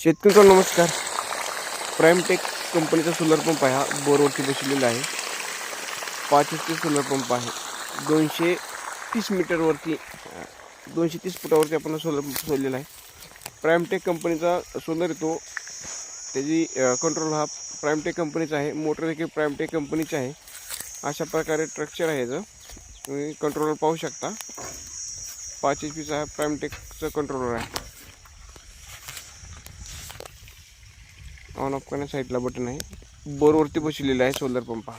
शेतकऱ्यांनो नमस्कार. प्राईमटेक कंपनीचा solar pump आहे. हा बोरवरती बसलेला आहे. 5 HP सोलर पंप आहे. 230 मीटरवरती 230 फुटावरती आपण सोलर पंप सोडलेला आहे. प्राईमटेक कंपनीचा सोलर येतो. त्याची कंट्रोल हा प्राईमटेक कंपनीचा आहे. मोटर देखील प्राईमटेक कंपनीची आहे. अशा प्रकारे स्ट्रक्चर आहे याचं. तुम्ही कंट्रोलर पाहू शकता. 5 HPचा हा प्राईमटेकचं कंट्रोलर आहे. ऑन ऑफ करण्या साईडला बटन आहे. बोरवरती बसलेला आहे सोलर पंप हा.